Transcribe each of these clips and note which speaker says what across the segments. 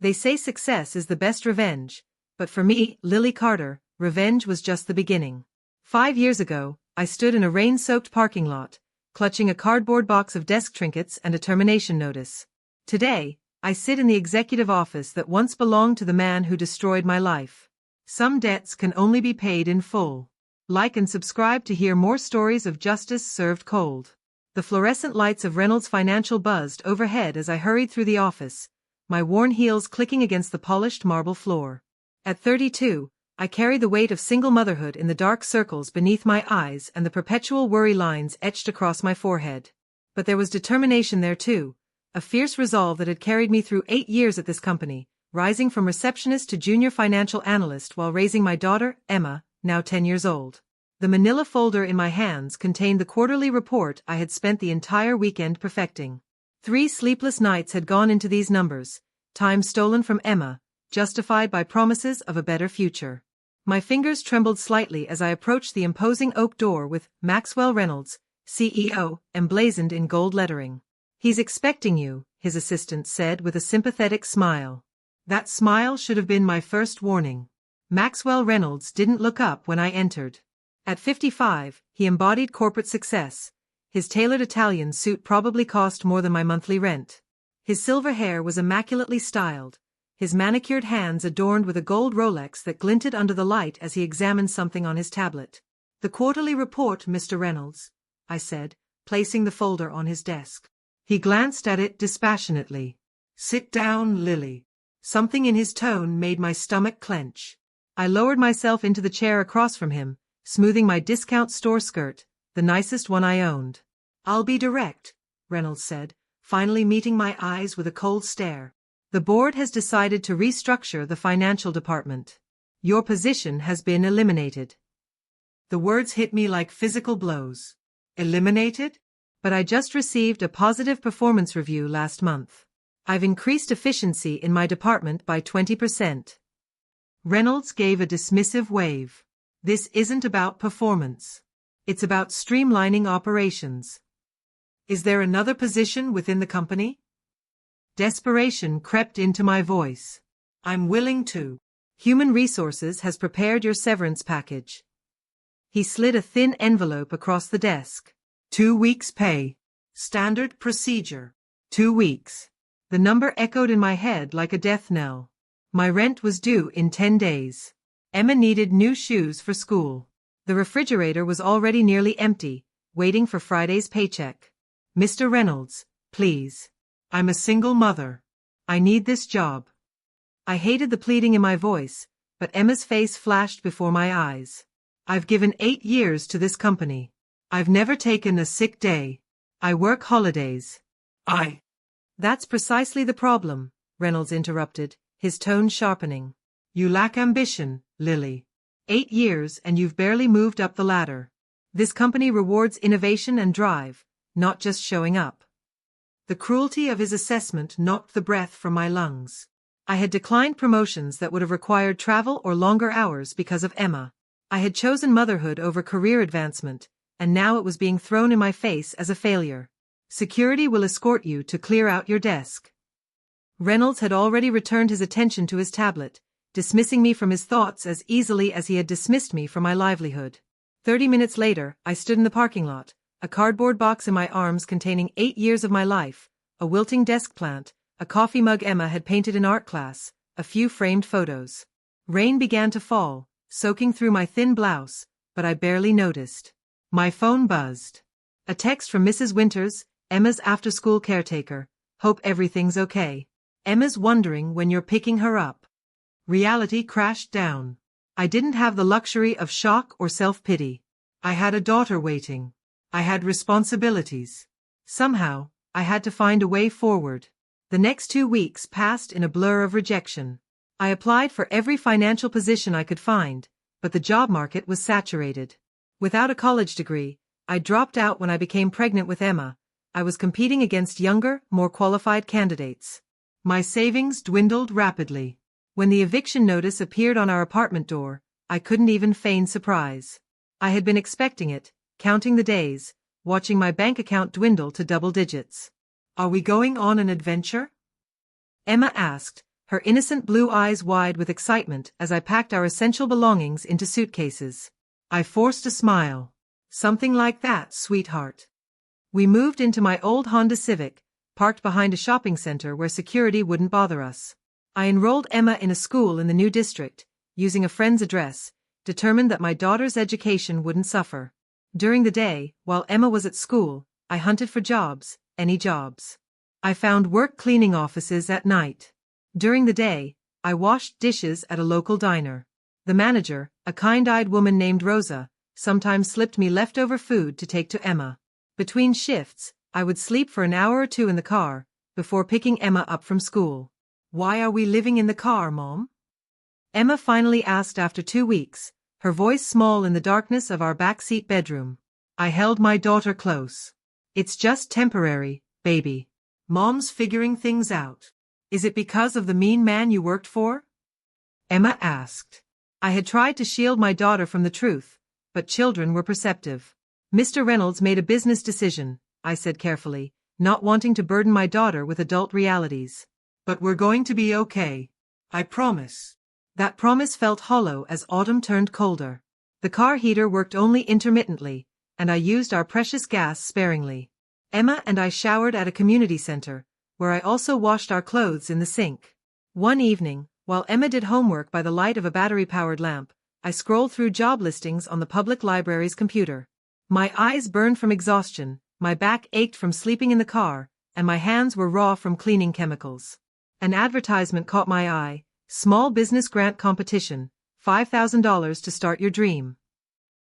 Speaker 1: They say success is the best revenge, but for me, Lilly Carter, revenge was just the beginning. 5 years ago, I stood in a rain-soaked parking lot, clutching a cardboard box of desk trinkets and a termination notice. Today, I sit in the executive office that once belonged to the man who destroyed my life. Some debts can only be paid in full. Like and subscribe to hear more stories of justice served cold. The fluorescent lights of Reynolds Financial buzzed overhead as I hurried through the office, my worn heels clicking against the polished marble floor. At 32, I carry the weight of single motherhood in the dark circles beneath my eyes and the perpetual worry lines etched across my forehead. But there was determination there too, a fierce resolve that had carried me through 8 years at this company, rising from receptionist to junior financial analyst while raising my daughter, Emma, now 10 years old. The manila folder in my hands contained the quarterly report I had spent the entire weekend perfecting. 3 sleepless nights had gone into these numbers, time stolen from Emma, justified by promises of a better future. My fingers trembled slightly as I approached the imposing oak door with Maxwell Reynolds, CEO, emblazoned in gold lettering. "He's expecting you," his assistant said with a sympathetic smile. That smile should have been my first warning. Maxwell Reynolds didn't look up when I entered. At 55, he embodied corporate success. His tailored Italian suit probably cost more than my monthly rent. His silver hair was immaculately styled, his manicured hands adorned with a gold Rolex that glinted under the light as he examined something on his tablet. "The quarterly report, Mr. Reynolds," I said, placing the folder on his desk. He glanced at it dispassionately. "Sit down, Lilly." Something in his tone made my stomach clench. I lowered myself into the chair across from him, smoothing my discount store skirt, the nicest one I owned. "I'll be direct," Reynolds said, finally meeting my eyes with a cold stare. "The board has decided to restructure the financial department. Your position has been eliminated." The words hit me like physical blows. Eliminated? But I just received a positive performance review last month. I've increased efficiency in my department by 20%. Reynolds gave a dismissive wave. "This isn't about performance. It's about streamlining operations." "Is there another position within the company?" Desperation crept into my voice. "I'm willing to." "Human Resources has prepared your severance package." He slid a thin envelope across the desk. 2 weeks' pay. Standard procedure. 2 weeks. The number echoed in my head like a death knell. My rent was due in 10 days. Emma needed new shoes for school. The refrigerator was already nearly empty, waiting for Friday's paycheck. "Mr. Reynolds, please. I'm a single mother. I need this job." I hated the pleading in my voice, but Emma's face flashed before my eyes. "I've given 8 years to this company. I've never taken a sick day. I work holidays." "That's precisely the problem," Reynolds interrupted, his tone sharpening. "You lack ambition, Lilly. 8 years and you've barely moved up the ladder. This company rewards innovation and drive, not just showing up." The cruelty of his assessment knocked the breath from my lungs. I had declined promotions that would have required travel or longer hours because of Emma. I had chosen motherhood over career advancement, and now it was being thrown in my face as a failure. "Security will escort you to clear out your desk." Reynolds had already returned his attention to his tablet, dismissing me from his thoughts as easily as he had dismissed me from my livelihood. 30 minutes later, I stood in the parking lot, a cardboard box in my arms containing 8 years of my life, a wilting desk plant, a coffee mug Emma had painted in art class, a few framed photos. Rain began to fall, soaking through my thin blouse, but I barely noticed. My phone buzzed. A text from Mrs. Winters, Emma's after-school caretaker. "Hope everything's okay. Emma's wondering when you're picking her up." Reality crashed down. I didn't have the luxury of shock or self-pity. I had a daughter waiting. I had responsibilities. Somehow, I had to find a way forward. The next 2 weeks passed in a blur of rejection. I applied for every financial position I could find, but the job market was saturated. Without a college degree, I dropped out when I became pregnant with Emma. I was competing against younger, more qualified candidates. My savings dwindled rapidly. When the eviction notice appeared on our apartment door, I couldn't even feign surprise. I had been expecting it, counting the days, watching my bank account dwindle to double digits. "Are we going on an adventure?" Emma asked, her innocent blue eyes wide with excitement as I packed our essential belongings into suitcases. I forced a smile. Something like that, sweetheart. We moved into my old Honda Civic, parked behind a shopping center where security wouldn't bother us. I enrolled Emma in a school in the new district, using a friend's address, determined that my daughter's education wouldn't suffer. During the day, while Emma was at school, I hunted for jobs, any jobs. I found work cleaning offices at night. During the day, I washed dishes at a local diner. The manager, a kind-eyed woman named Rosa, sometimes slipped me leftover food to take to Emma. Between shifts, I would sleep for an hour or two in the car, before picking Emma up from school. "Why are we living in the car, Mom?" Emma finally asked after 2 weeks, her voice small in the darkness of our backseat bedroom. I held my daughter close. "It's just temporary, baby. Mom's figuring things out." "Is it because of the mean man you worked for?" Emma asked. I had tried to shield my daughter from the truth, but children were perceptive. "Mr. Reynolds made a business decision," I said carefully, not wanting to burden my daughter with adult realities. "But we're going to be okay. I promise." That promise felt hollow as autumn turned colder. The car heater worked only intermittently, and I used our precious gas sparingly. Emma and I showered at a community center, where I also washed our clothes in the sink. One evening, while Emma did homework by the light of a battery-powered lamp, I scrolled through job listings on the public library's computer. My eyes burned from exhaustion, my back ached from sleeping in the car, and my hands were raw from cleaning chemicals. An advertisement caught my eye: small business grant competition, $5,000 to start your dream.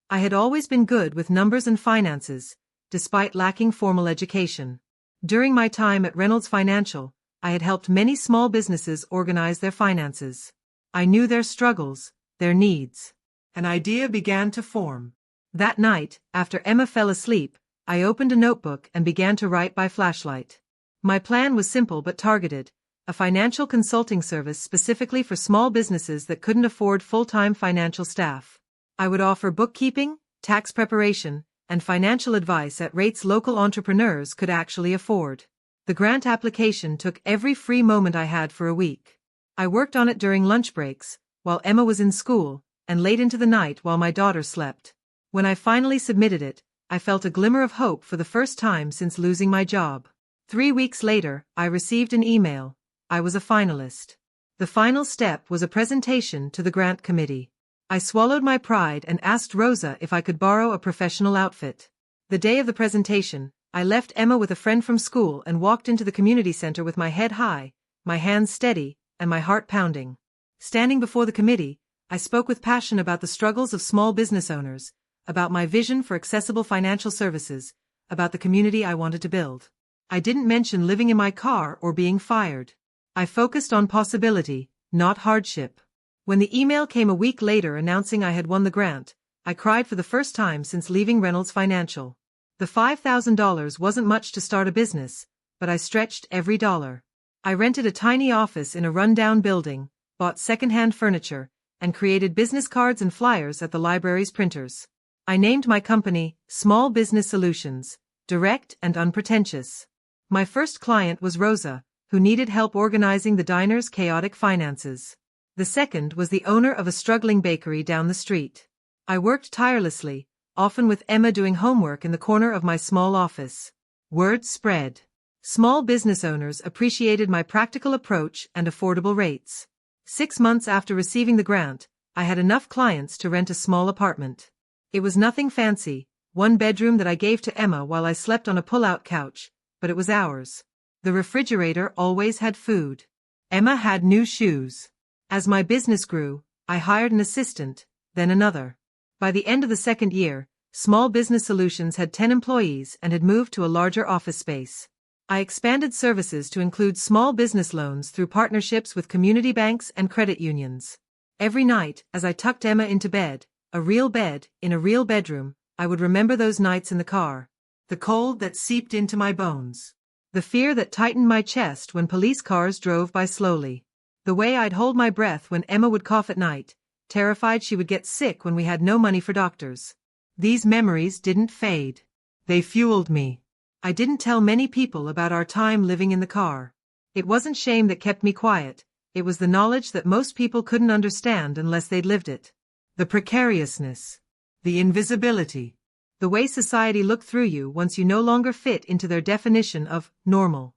Speaker 1: I had always been good with numbers and finances, despite lacking formal education. During my time at Reynolds Financial, I had helped many small businesses organize their finances. I knew their struggles, their needs. An idea began to form. That night, after Emma fell asleep, I opened a notebook and began to write by flashlight. My plan was simple but targeted: a financial consulting service specifically for small businesses that couldn't afford full-time financial staff. I would offer bookkeeping, tax preparation, and financial advice at rates local entrepreneurs could actually afford. The grant application took every free moment I had for a week. I worked on it during lunch breaks, while Emma was in school, and late into the night while my daughter slept. When I finally submitted it, I felt a glimmer of hope for the first time since losing my job. 3 weeks later, I received an email. I was a finalist. The final step was a presentation to the grant committee. I swallowed my pride and asked Rosa if I could borrow a professional outfit. The day of the presentation, I left Emma with a friend from school and walked into the community center with my head high, my hands steady, and my heart pounding. Standing before the committee, I spoke with passion about the struggles of small business owners, about my vision for accessible financial services, about the community I wanted to build. I didn't mention living in my car or being fired. I focused on possibility, not hardship. When the email came a week later announcing I had won the grant, I cried for the first time since leaving Reynolds Financial. The $5,000 wasn't much to start a business, but I stretched every dollar. I rented a tiny office in a run-down building, bought second-hand furniture, and created business cards and flyers at the library's printers. I named my company Small Business Solutions, direct and unpretentious. My first client was Rosa, who needed help organizing the diner's chaotic finances. The second was the owner of a struggling bakery down the street. I worked tirelessly, often with Emma doing homework in the corner of my small office. Word spread. Small business owners appreciated my practical approach and affordable rates. 6 months after receiving the grant, I had enough clients to rent a small apartment. It was nothing fancy, one bedroom that I gave to Emma while I slept on a pull-out couch, but it was ours. The refrigerator always had food. Emma had new shoes. As my business grew, I hired an assistant, then another. By the end of the second year, Small Business Solutions had 10 employees and had moved to a larger office space. I expanded services to include small business loans through partnerships with community banks and credit unions. Every night, as I tucked Emma into bed, a real bed, in a real bedroom, I would remember those nights in the car. The cold that seeped into my bones. The fear that tightened my chest when police cars drove by slowly. The way I'd hold my breath when Emma would cough at night, terrified she would get sick when we had no money for doctors. These memories didn't fade. They fueled me. I didn't tell many people about our time living in the car. It wasn't shame that kept me quiet, It was the knowledge that most people couldn't understand unless they'd lived it. The precariousness. The invisibility. The way society looked through you once you no longer fit into their definition of normal.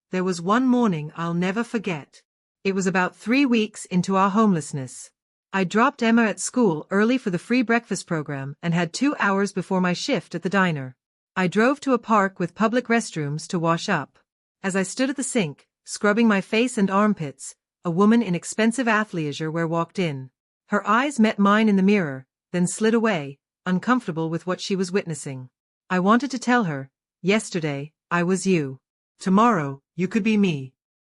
Speaker 1: There was one morning I'll never forget. It was about 3 weeks into our homelessness. I dropped Emma at school early for the free breakfast program and had 2 hours before my shift at the diner. I drove to a park with public restrooms to wash up. As I stood at the sink, scrubbing my face and armpits, a woman in expensive athleisure wear walked in. Her eyes met mine in the mirror, then slid away, uncomfortable with what she was witnessing. I wanted to tell her, yesterday, I was you. Tomorrow, you could be me.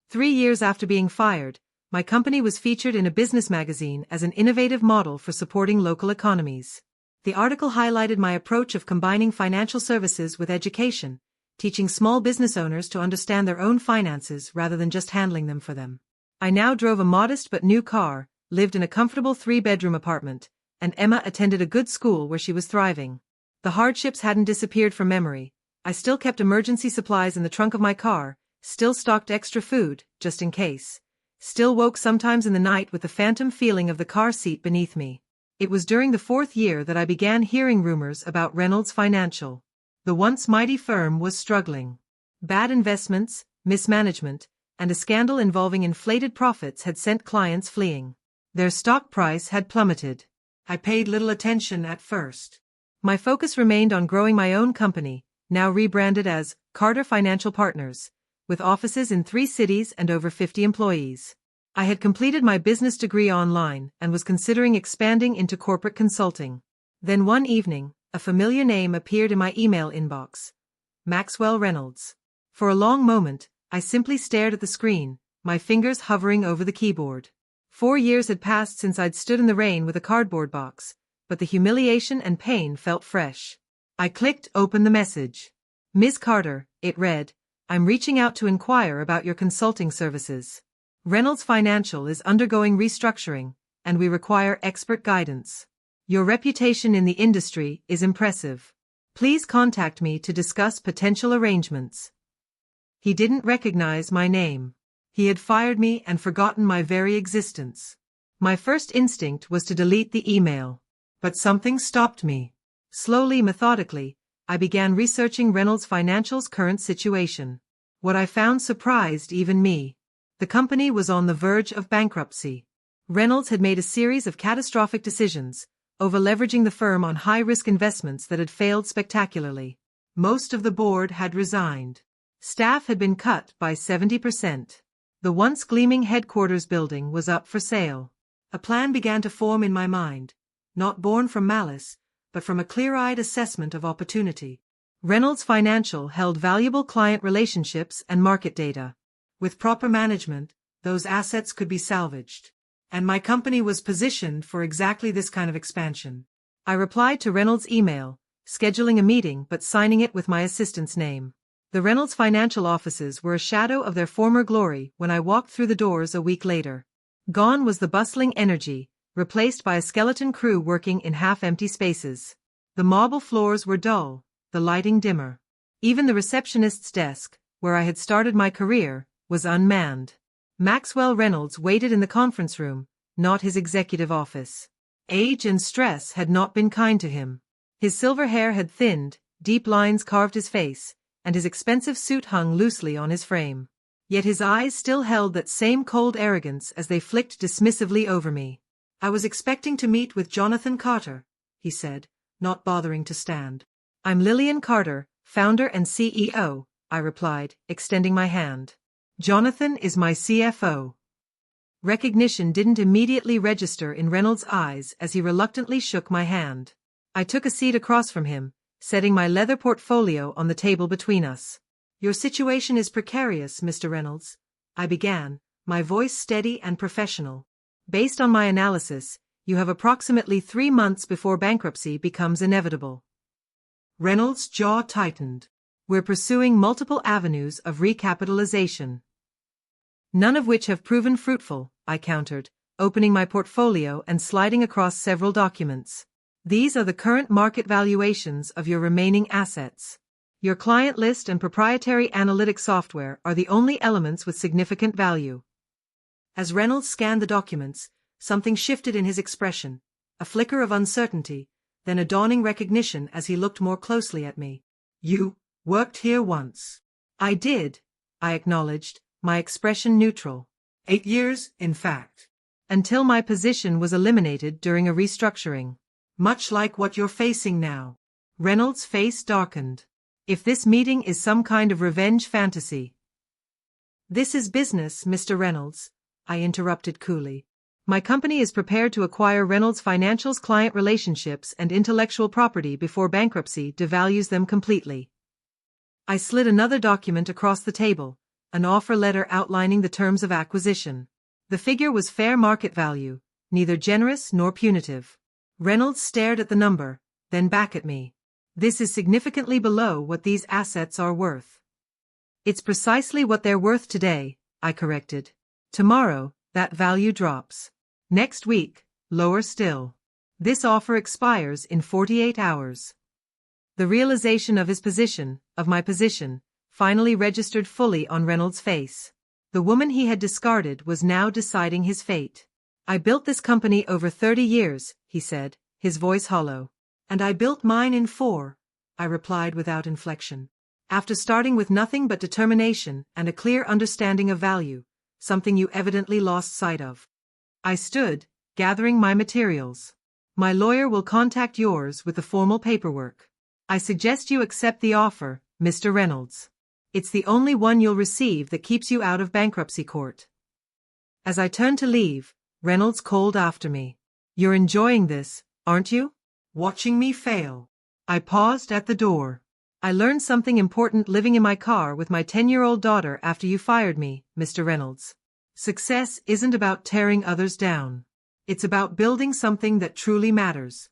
Speaker 1: 3 years after being fired, my company was featured in a business magazine as an innovative model for supporting local economies. The article highlighted my approach of combining financial services with education, teaching small business owners to understand their own finances rather than just handling them for them. I now drove a modest but new car, lived in a comfortable 3-bedroom apartment, and Emma attended a good school where she was thriving. The hardships hadn't disappeared from memory. I still kept emergency supplies in the trunk of my car, still stocked extra food, just in case. Still woke sometimes in the night with the phantom feeling of the car seat beneath me. It was during the 4th year that I began hearing rumors about Reynolds Financial. The once mighty firm was struggling. Bad investments, mismanagement, and a scandal involving inflated profits had sent clients fleeing. Their stock price had plummeted. I paid little attention at first. My focus remained on growing my own company, now rebranded as Carter Financial Partners, with offices in 3 cities and over 50 employees. I had completed my business degree online and was considering expanding into corporate consulting. Then one evening, a familiar name appeared in my email inbox. Maxwell Reynolds. For a long moment, I simply stared at the screen, my fingers hovering over the keyboard. 4 years had passed since I'd stood in the rain with a cardboard box, but the humiliation and pain felt fresh. I clicked open the message. Ms. Carter, it read, I'm reaching out to inquire about your consulting services. Reynolds Financial is undergoing restructuring, and we require expert guidance. Your reputation in the industry is impressive. Please contact me to discuss potential arrangements. He didn't recognize my name. He had fired me and forgotten my very existence. My first instinct was to delete the email. But something stopped me. Slowly, methodically, I began researching Reynolds Financial's current situation. What I found surprised even me. The company was on the verge of bankruptcy. Reynolds had made a series of catastrophic decisions, over-leveraging the firm on high-risk investments that had failed spectacularly. Most of the board had resigned. Staff had been cut by 70%. The once gleaming headquarters building was up for sale. A plan began to form in my mind, not born from malice, but from a clear-eyed assessment of opportunity. Reynolds Financial held valuable client relationships and market data. With proper management, those assets could be salvaged. And my company was positioned for exactly this kind of expansion. I replied to Reynolds' email, scheduling a meeting but signing it with my assistant's name. The Reynolds Financial offices were a shadow of their former glory when I walked through the doors a week later. Gone was the bustling energy, replaced by a skeleton crew working in half-empty spaces. The marble floors were dull, the lighting dimmer. Even the receptionist's desk, where I had started my career, was unmanned. Maxwell Reynolds waited in the conference room, not his executive office. Age and stress had not been kind to him. His silver hair had thinned, deep lines carved his face, and his expensive suit hung loosely on his frame. Yet his eyes still held that same cold arrogance as they flicked dismissively over me. I was expecting to meet with Jonathan Carter, he said, not bothering to stand. I'm Lillian Carter, founder and CEO, I replied, extending my hand. Jonathan is my CFO. Recognition didn't immediately register in Reynolds' eyes as he reluctantly shook my hand. I took a seat across from him, setting my leather portfolio on the table between us. Your situation is precarious, Mr. Reynolds, I began, my voice steady and professional. Based on my analysis, you have approximately 3 months before bankruptcy becomes inevitable. Reynolds' jaw tightened. We're pursuing multiple avenues of recapitalization. None of which have proven fruitful, I countered, opening my portfolio and sliding across several documents. These are the current market valuations of your remaining assets. Your client list and proprietary analytic software are the only elements with significant value. As Reynolds scanned the documents, something shifted in his expression, a flicker of uncertainty, then a dawning recognition as he looked more closely at me. "You worked here once." "I did," I acknowledged, my expression neutral.
Speaker 2: 8 years, in fact.
Speaker 1: Until my position was eliminated during a restructuring.
Speaker 2: Much like what you're facing now.
Speaker 1: Reynolds' face darkened. If this meeting is some kind of revenge fantasy. "This is business, Mr. Reynolds," I interrupted coolly. "My company is prepared to acquire Reynolds Financial's client relationships and intellectual property before bankruptcy devalues them completely." I slid another document across the table, an offer letter outlining the terms of acquisition. The figure was fair market value, neither generous nor punitive. Reynolds stared at the number, then back at me. "This is significantly below what these assets are worth." "It's precisely what they're worth today," I corrected. "Tomorrow, that value drops. Next week, lower still. This offer expires in 48 hours. The realization of my position, finally registered fully on Reynolds' face. The woman he had discarded was now deciding his fate. "I built this company over 30 years, he said, his voice hollow. "And I built mine in 4, I replied without inflection. "After starting with nothing but determination and a clear understanding of value, something you evidently lost sight of." I stood, gathering my materials. "My lawyer will contact yours with the formal paperwork. I suggest you accept the offer, Mr. Reynolds. It's the only one you'll receive that keeps you out of bankruptcy court." As I turned to leave, Reynolds called after me. "You're enjoying this, aren't you?
Speaker 2: Watching me fail."
Speaker 1: I paused at the door. "I learned something important living in my car with my 10-year-old daughter after you fired me, Mr. Reynolds. Success isn't about tearing others down. It's about building something that truly matters."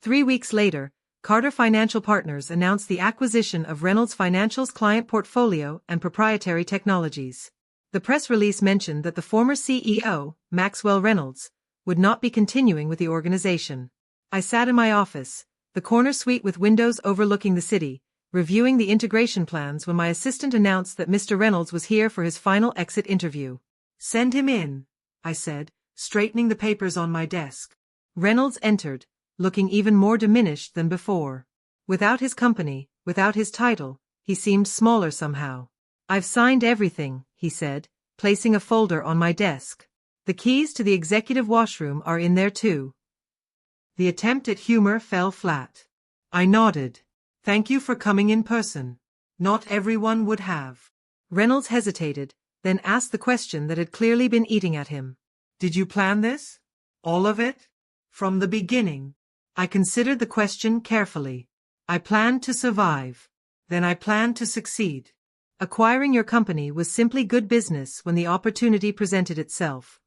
Speaker 1: 3 weeks later, Carter Financial Partners announced the acquisition of Reynolds Financial's client portfolio and proprietary technologies. The press release mentioned that the former CEO, Maxwell Reynolds, would not be continuing with the organization. I sat in my office, the corner suite with windows overlooking the city, reviewing the integration plans when my assistant announced that Mr. Reynolds was here for his final exit interview.
Speaker 2: "Send him in," I said, straightening the papers on my desk.
Speaker 1: Reynolds entered, looking even more diminished than before. Without his company, without his title, he seemed smaller somehow. "I've signed everything," he said, placing a folder on my desk. "The keys to the executive washroom are in there too." The attempt at humor fell flat.
Speaker 2: I nodded. "Thank you for coming in person. Not everyone would have."
Speaker 1: Reynolds hesitated, then asked the question that had clearly been eating at him.
Speaker 2: "Did you plan this? All of it? From the beginning?"
Speaker 1: I considered the question carefully. "I planned to survive.
Speaker 2: Then I planned to succeed."
Speaker 1: "Acquiring your company was simply good business when the opportunity presented itself."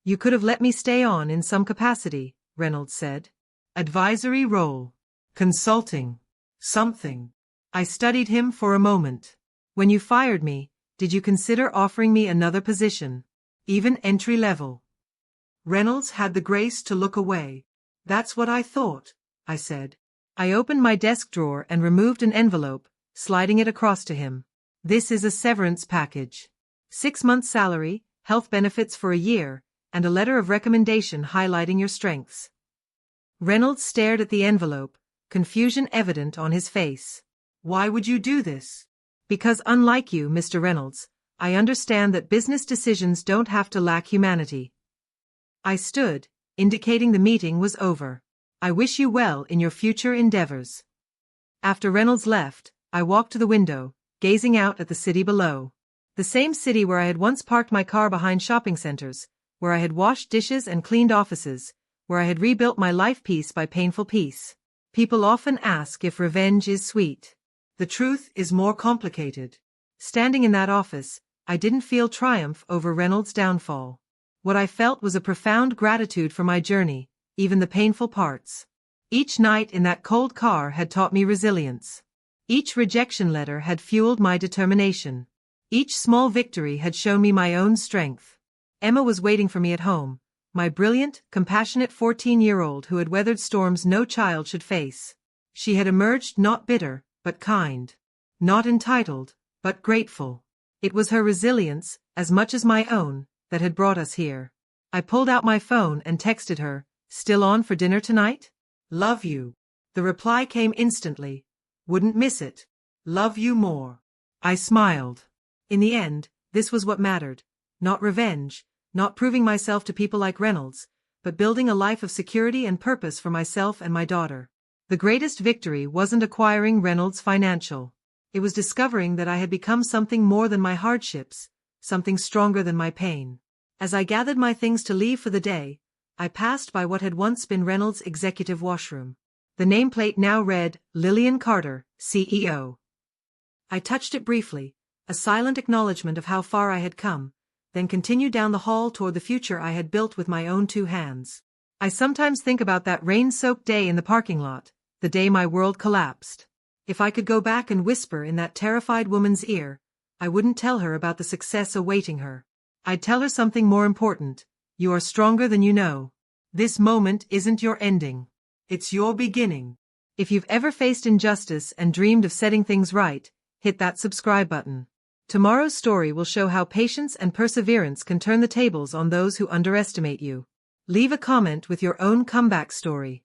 Speaker 1: "You could have let me stay on in some capacity," Reynolds said.
Speaker 2: "Advisory role. Consulting. Something."
Speaker 1: I studied him for a moment. "When you fired me, did you consider offering me another position? Even entry level?"
Speaker 2: Reynolds had the grace to look away. "That's what I thought," I said.
Speaker 1: I opened my desk drawer and removed an envelope, sliding it across to him. "This is a severance package. 6 months' salary, health benefits for a year, and a letter of recommendation highlighting your strengths." Reynolds stared at the envelope, confusion evident on his face.
Speaker 2: "Why would you do this?"
Speaker 1: "Because unlike you, Mr. Reynolds, I understand that business decisions don't have to lack humanity." I stood, indicating the meeting was over. "I wish you well in your future endeavors." After Reynolds left, I walked to the window, gazing out at the city below. The same city where I had once parked my car behind shopping centers, where I had washed dishes and cleaned offices, where I had rebuilt my life piece by painful piece. People often ask if revenge is sweet.
Speaker 2: The truth is more complicated.
Speaker 1: Standing in that office, I didn't feel triumph over Reynolds' downfall. What I felt was a profound gratitude for my journey, even the painful parts. Each night in that cold car had taught me resilience. Each rejection letter had fueled my determination. Each small victory had shown me my own strength. Emma was waiting for me at home, my brilliant, compassionate 14-year-old who had weathered storms no child should face. She had emerged not bitter, but kind. Not entitled, but grateful. It was her resilience, as much as my own, that had brought us here. I pulled out my phone and texted her, "Still on for dinner tonight?"
Speaker 2: Love you. The reply came instantly. Wouldn't miss it. Love you more.
Speaker 1: I smiled. In the end, this was what mattered. Not revenge, not proving myself to people like Reynolds, but building a life of security and purpose for myself and my daughter. The greatest victory wasn't acquiring Reynolds' financial. It was discovering that I had become something more than my hardships, something stronger than my pain. As I gathered my things to leave for the day, I passed by what had once been Reynolds' executive washroom. The nameplate now read, Lillian Carter, CEO. I touched it briefly, a silent acknowledgement of how far I had come, then continued down the hall toward the future I had built with my own 2 hands. I sometimes think about that rain-soaked day in the parking lot, the day my world collapsed. If I could go back and whisper in that terrified woman's ear, I wouldn't tell her about the success awaiting her. I'd tell her something more important. You are stronger than you know. This moment isn't your ending.
Speaker 2: It's your beginning.
Speaker 1: If you've ever faced injustice and dreamed of setting things right, hit that subscribe button. Tomorrow's story will show how patience and perseverance can turn the tables on those who underestimate you. Leave a comment with your own comeback story.